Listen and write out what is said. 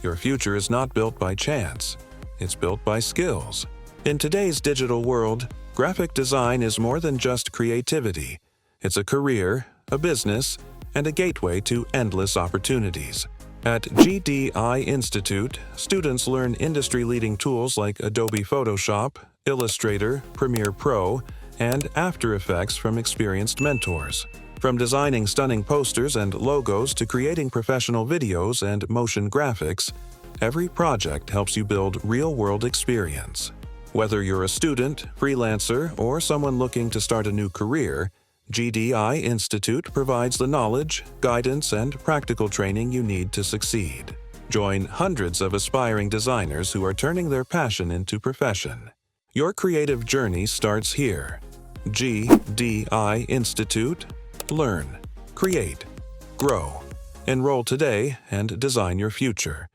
Your future is not built by chance. It's built by skills. In today's digital world, graphic design is more than just creativity. It's a career, a business, and a gateway to endless opportunities. At GDI Institute, students learn industry-leading tools like Adobe Photoshop, Illustrator, Premiere Pro, and After Effects from experienced mentors. From designing stunning posters and logos to creating professional videos and motion graphics, every project helps you build real-world experience. Whether you're a student, freelancer, or someone looking to start a new career, GDI Institute provides the knowledge, guidance, and practical training you need to succeed. Join hundreds of aspiring designers who are turning their passion into profession. Your creative journey starts here. GDI Institute. Learn, create, grow. Enroll today and design your future.